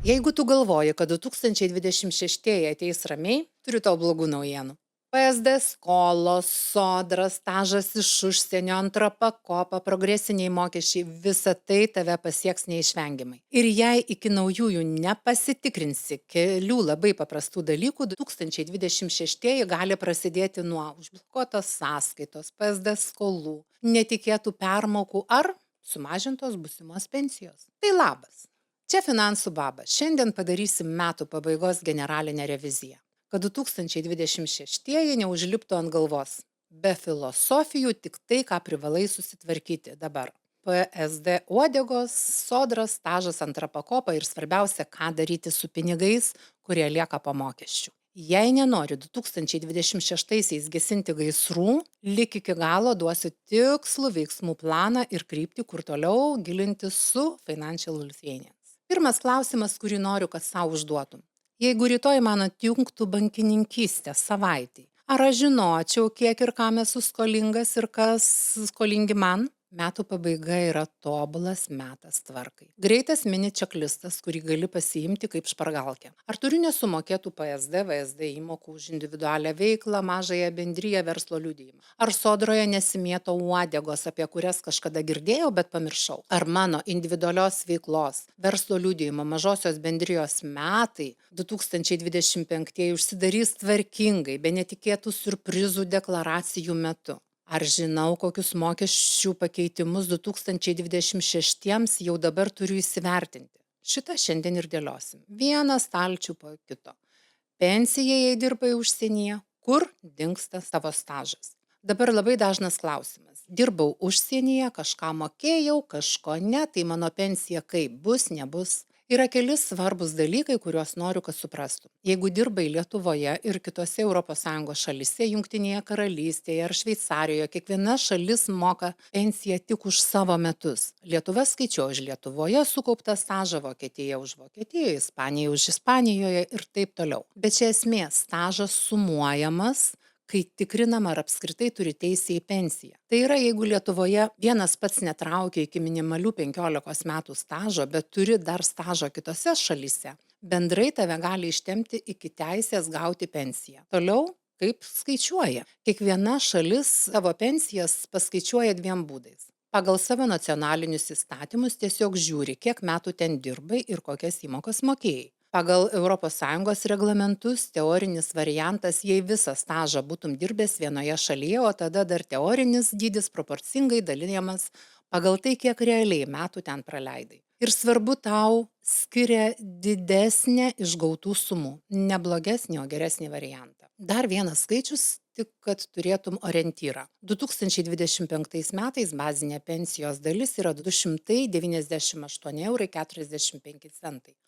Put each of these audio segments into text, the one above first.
Jeigu tu galvoji, kad 2026 ateis ramiai, turiu tau blogų naujienų. PSD skolos, sodras, stažas iš užsienio, antra pakopa, progresiniai mokesčiai - visa tai tave pasieks neišvengiamai. Ir jei iki naujųjų nepasitikrinsi kelių labai paprastų dalykų, 2026 gali prasidėti nuo užblokuotos sąskaitos, PSD skolų, netikėtų permokų ar sumažintos būsimos pensijos. Tai labas. Čia Finansų babas. Šiandien padarysim metų pabaigos generalinę reviziją, kad 2026 neužliptų ant galvos. Be filosofijų, tik tai, ką privalai susitvarkyti dabar. PSD uodegos, sodras, stažas, antra pakopa ir svarbiausia, ką daryti su pinigais, kurie lieka po mokesčių. Jei nenori 2026 gesinti gaisrų, lik iki galo duosiu tikslų veiksmų planą ir kryptį, kur toliau gilinti su Financial Lithuanians. Pirmas klausimas, kurį noriu, kad savo užduotum. Jeigu rytoj man atjungtų bankininkystę savaitį, ar aš žinočiau, kiek ir kam esu skolingas ir kas skolingi man? Metų pabaiga yra tobulas metas tvarkai. Greitas mini čeklistas, kurį gali pasiimti kaip špargalkę. Ar turiu nesumokėtų PSD, VSD įmokų už individualią veiklą, mažąją bendriją, verslo liudijimą? Ar sodroje nesimėto uodegos, apie kurias kažkada girdėjau, bet pamiršau? Ar mano individualios veiklos, verslo liudijimo, mažosios bendrijos metai 2025 užsidarys tvarkingai, be netikėtų siurprizų deklaracijų metu? Ar žinau, kokius mokesčių pakeitimus 2026 jau dabar turiu įsivertinti? Šitą šiandien ir dėliosim. Vieną stalčių po kito. Pensija, jei dirbai užsienyje, kur dingsta tavo stažas? Dabar labai dažnas klausimas. Dirbau užsienyje, kažką mokėjau, kažko ne, tai mano pensija kaip bus, nebus. Yra keli svarbus dalykai, kuriuos noriu, kad suprastum. Jeigu dirbai Lietuvoje ir kitose ES šalyse, Jungtinėje karalystėje ar Šveicarijoje, kiekviena šalis moka pensiją tik už savo metus. Lietuva skaičiuoja už Lietuvoje sukauptą stažą, Vokietija už Vokietijoje, Ispanija už Ispanijoje ir taip toliau. Bet čia esmė, stažas sumuojamas, kai tikrinama, ar apskritai turi teisę į pensiją. Tai yra, jeigu Lietuvoje vienas pats netraukia iki minimalių 15 metų stažo, bet turi dar stažo kitose šalyse, bendrai tave gali ištempti iki teisės gauti pensiją. Toliau, kaip skaičiuoja? Kiekviena šalis savo pensijas paskaičiuoja dviem būdais. Pagal savo nacionalinius įstatymus tiesiog žiūri, kiek metų ten dirbai ir kokias įmokas mokėjai. Pagal ES reglamentus teorinis variantas, jei visą stažą būtum dirbęs vienoje šalyje, o tada dar teorinis dydis proporcingai dalinamas pagal tai, kiek realiai metų ten praleidai. Ir svarbu, tau skiria didesnę iš gautų sumų, ne blogesnį, o geresnį variantą. Dar vienas skaičius, tik kad turėtum orientyrą. 2025 metais bazinė pensijos dalis yra 298,45 eurai,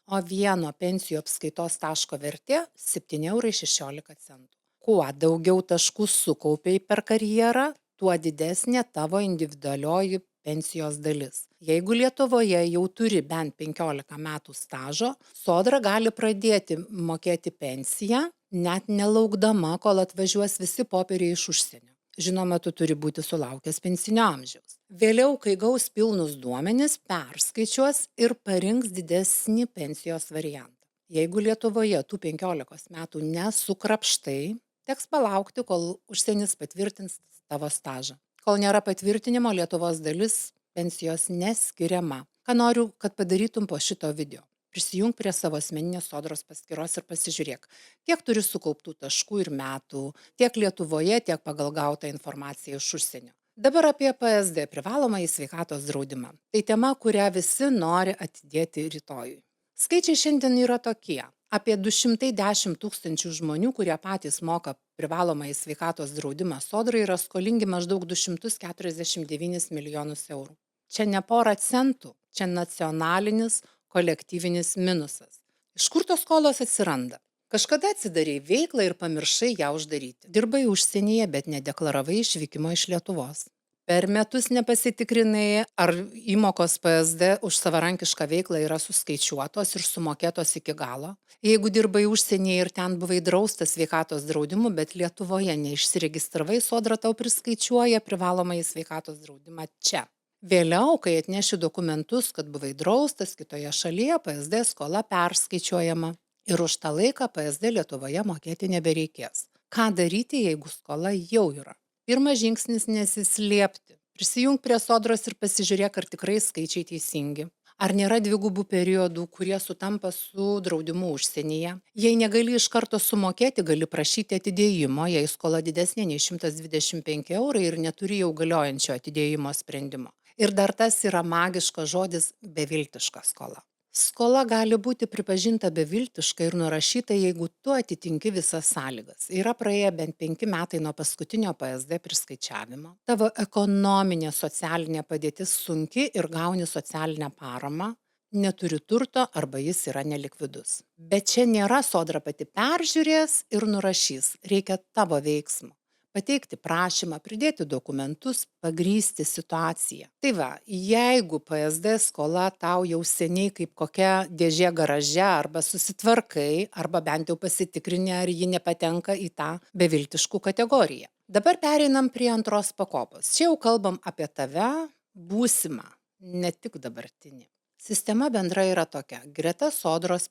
o vieno pensijų apskaitos taško vertė 7,16 eurai. Kuo daugiau taškų sukaupiai per karjerą, tuo didesnė tavo individualioji pensijos dalis. Jeigu Lietuvoje jau turi bent 15 metų stažo, sodra gali pradėti mokėti pensiją, net nelaukdama, kol atvažiuos visi popieriai iš užsienio. Žinoma, tu turi būti sulaukęs pensinio amžiaus. Vėliau, kai gaus pilnus duomenis, perskaičiuos ir parinks didesnį pensijos variantą. Jeigu Lietuvoje tų 15 metų nesukrapštai, teks palaukti, kol užsienis patvirtins tavo stažą. Kol nėra patvirtinimo, Lietuvos dalis pensijos neskiriama. Ką noriu, kad padarytum po šito video? Prisijunk prie savo asmeninės sodros paskyros ir pasižiūrėk, kiek turi sukauptų taškų ir metų, tiek Lietuvoje, tiek pagal gautą informaciją iš užsienio. Dabar apie PSD, privalomąjį sveikatos draudimą. Tai tema, kurią visi nori atidėti rytojui. Skaičiai šiandien yra tokie. Apie 210 000 žmonių, kurie patys moka privalomąjį sveikatos draudimą sodrai, yra skolingi maždaug 249 milijonus eurų. Čia ne pora centų, čia nacionalinis kolektyvinis minusas. Iš kur tos skolos atsiranda? Kažkada atsidarei veiklą ir pamiršai ją uždaryti. Dirbai užsienyje, bet nedeklaravai išvykimo iš Lietuvos. Per metus nepasitikrinai, ar įmokos PSD už savarankišką veiklą yra suskaičiuotos ir sumokėtos iki galo. Jeigu dirbai užsienyje ir ten buvai draustas sveikatos draudimu, bet Lietuvoje neišsiregistravai, sodra tau priskaičiuoja privalomąjį sveikatos draudimą čia. Vėliau, kai atneši dokumentus, kad buvai draustas kitoje šalyje, PSD skola perskaičiuojama ir už tą laiką PSD Lietuvoje mokėti nebereikės. Ką daryti, jeigu skola jau yra? Pirmas žingsnis - nesislėpti. Prisijung prie sodros ir pasižiūrėk, ar tikrai skaičiai teisingi. Ar nėra dvigubų periodų, kurie sutampa su draudimu užsienyje? Jei negali iš karto sumokėti, gali prašyti atidėjimo, jei skola didesnė nei 125 eurai ir neturi jau galiojančio atidėjimo sprendimo. Ir dar tas yra magiškas žodis - beviltiška skola. Skola gali būti pripažinta beviltiška ir nurašyta, jeigu tu atitinki visas sąlygas. Yra praėję bent 5 metai nuo paskutinio PSD priskaičiavimo. Tavo ekonominė socialinė padėtis sunki ir gauni socialinę paramą, neturi turto arba jis yra nelikvidus. Bet čia nėra sodra pati peržiūrės ir nurašys, reikia tavo veiksmo. Pateikti prašymą, pridėti dokumentus, pagrįsti situaciją. Tai va, jeigu PSD skola tau jau seniai kaip kokia dėžė garaže arba susitvarkai, arba bent jau pasitikrini, ar ji nepatenka į tą beviltiškų kategoriją. Dabar pereinam prie antros pakopos. Čia jau kalbam apie tave, būsimą, ne tik dabartinį. Sistema bendra yra tokia. Greta sodros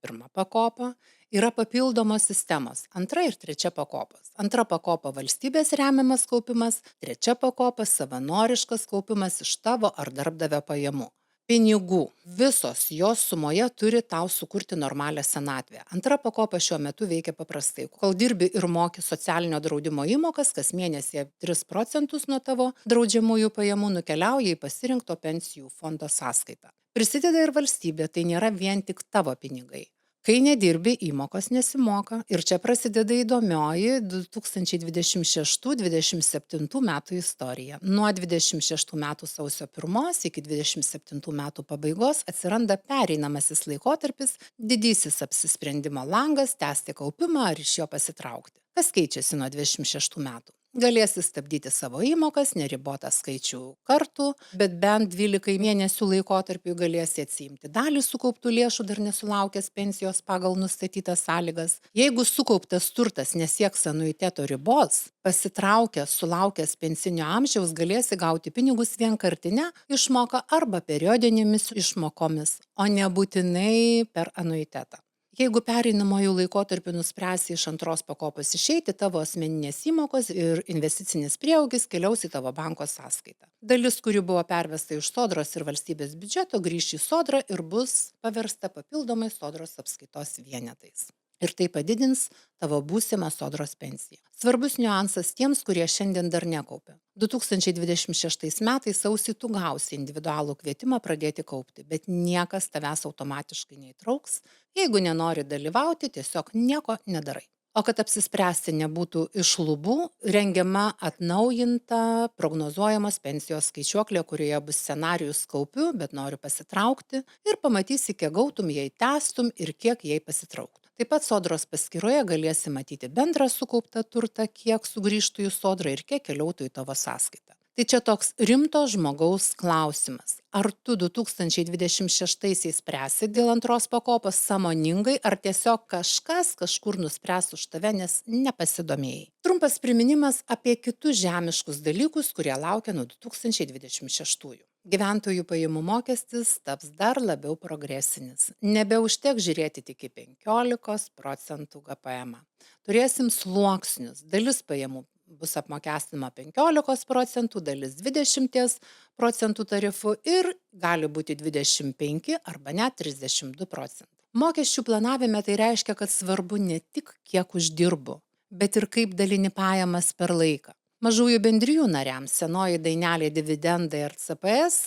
pirma pakopa yra papildomos sistemos, antra ir trečia pakopos. Antra pakopa valstybės remiamas kaupimas, trečia pakopa savanoriškas kaupimas iš tavo ar darbdavio pajamų. Pinigų. Visos jos sumoje turi tau sukurti normalią senatvę. Antra pakopa šiuo metu veikia paprastai. Kol dirbi ir moki socialinio draudimo įmokas, kas mėnesį 3% nuo tavo draudžiamųjų pajamų nukeliauja į pasirinkto pensijų fondo sąskaitą. Prisideda ir valstybė, tai nėra vien tik tavo pinigai. Kai nedirbi, įmokos nesimoka ir čia prasideda įdomioji 2026-2027 metų istorija. Nuo 26 metų sausio 1 iki 27 metų pabaigos atsiranda pereinamasis laikotarpis, didysis apsisprendimo langas, tęsti kaupimą ar iš jo pasitraukti. Kas keičiasi nuo 26 metų? Galėsi stabdyti savo įmokas neribotą skaičių kartų, bet bent 12 mėnesių laikotarpiu galėsi atsiimti dalį sukauptų lėšų dar nesulaukęs pensijos pagal nustatytas sąlygas. Jeigu sukauptas turtas nesieks anuiteto ribos, pasitraukęs, sulaukęs pensinio amžiaus galėsi gauti pinigus vienkartinę išmoką arba periodinėmis išmokomis, o nebūtinai per anuitetą. Jeigu pereinamojų laikotarpiu nuspręsi iš antros pakopos išeiti, tavo asmeninės įmokos ir investicinis prieaugis keliaus į tavo banko sąskaitą. Dalis, kuri buvo pervesta iš sodros ir valstybės biudžeto, grįš į sodrą ir bus paversta papildomai sodros apskaitos vienetais. Ir tai padidins tavo būsimą sodros pensiją. Svarbus niuansas tiems, kurie šiandien dar nekaupia. 2026 metais sausį tu gausi individualų kvietimą pradėti kaupti, bet niekas tavęs automatiškai neįtrauks. Jeigu nenori dalyvauti, tiesiog nieko nedarai. O kad apsispręsti nebūtų iš lubų, rengiama atnaujinta prognozuojamos pensijos skaičiuoklė, kurioje bus scenarijus kaupiu, bet noriu pasitraukti ir pamatysi, kiek gautum, jei tęstum ir kiek jei pasitrauktum. Taip pat sodros paskyroje galėsi matyti bendrą sukauptą turtą, kiek sugrįžtų į sodrą ir kiek keliautų į tavo sąskaitą. Tai čia toks rimto žmogaus klausimas. Ar tu 2026 spręsi dėl antros pakopos sąmoningai, ar tiesiog kažkas kažkur nuspręs už tave, nes nepasidomėjai. Trumpas priminimas apie kitus žemiškus dalykus, kurie laukia nuo 2026. Gyventojų pajamų mokestis taps dar labiau progresinis. Nebeužteks žiūrėti tik į 15% GPM. Turėsim sluoksnius. Dalis pajamų bus apmokestinama 15%, dalis 20% tarifu ir gali būti 25 arba net 32%. Mokesčių planavime tai reiškia, kad svarbu ne tik kiek uždirbu, bet ir kaip dalini pajamas per laiką. Mažųjų bendrijų nariams senoji dainelė dividendai ir CPS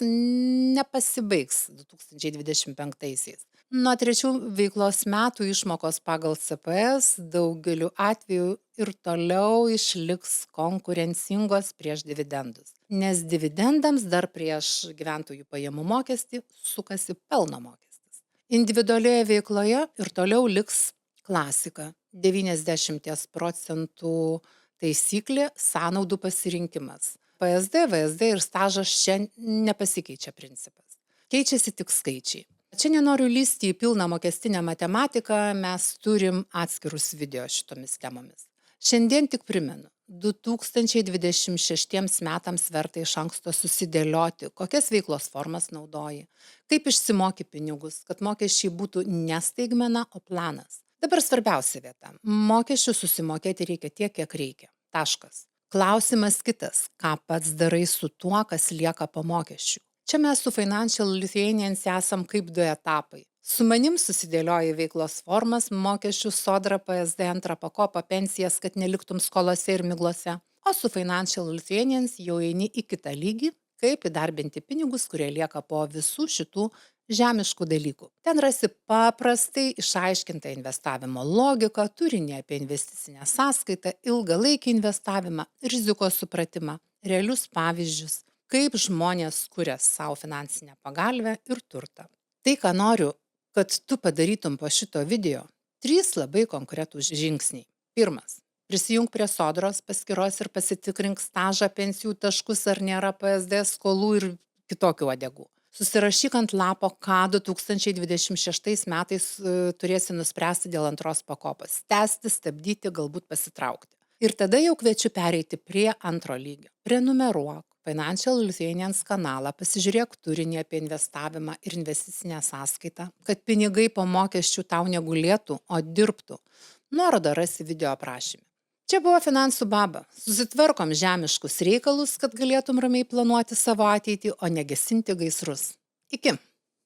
nepasibaigs 2025-aisiais. Nuo trečių veiklos metų išmokos pagal CPS daugeliu atveju ir toliau išliks konkurencingos prieš dividendus, nes dividendams dar prieš gyventojų pajamų mokestį sukasi pelno mokestis. Individualioje veikloje ir toliau liks klasika - 90% taisyklė sąnaudų pasirinkimas. PSD, VSD ir stažas čia nepasikeičia principas. Keičiasi tik skaičiai. Čia nenoriu lysti į pilną mokestinę matematiką, mes turim atskirus video šitomis temomis. Šiandien tik primenu, 2026 metams verta iš anksto susidėlioti, kokias veiklos formas naudoji, kaip išsimoki pinigus, kad mokesčiai būtų ne staigmena, o planas. Dabar svarbiausia vieta. Mokesčių susimokėti reikia tiek, kiek reikia. Taškas. Klausimas kitas. Ką pats darai su tuo, kas lieka po mokesčių? Čia mes su Financial Lithuanians esam kaip du etapai. Su manim susidėlioji veiklos formas, mokesčius, sodrą, PSD, antrą pakopą, pensijas, kad neliktum skolose ir miglose. O su Financial Lithuanians jau eini į kitą lygį, kaip įdarbinti pinigus, kurie lieka po visų šitų žemiškų dalykų. Ten rasi paprastai išaiškintą investavimo logiką, turinį apie investicinę sąskaitą, ilgalaikį investavimą, rizikos supratimą, realius pavyzdžius, kaip žmonės kuria savo finansinę pagalvę ir turtą. Tai, ką noriu, kad tu padarytum po šito video, 3 labai konkretūs žingsniai. Pirmas. Prisijung prie sodros paskyros ir pasitikrink stažą, pensijų taškus, ar nėra PSD skolų ir kitokių uodegų. Susirašyk ant lapo, ką 2026 metais turėsi nuspręsti dėl antros pakopos. Tęsti, stabdyti, galbūt pasitraukti. Ir tada jau kviečiu pereiti prie antro lygio. Prenumeruok Financial Lithuanians kanalą, pasižiūrėk turinį apie investavimą ir investicinę sąskaitą, kad pinigai po mokesčių tau negulėtų, o dirbtų. Nuorodą rasi video aprašyme. Čia buvo Finansų baba. Susitvarkom žemiškus reikalus, kad galėtum ramiai planuoti savo ateitį, o ne gesinti gaisrus. Iki.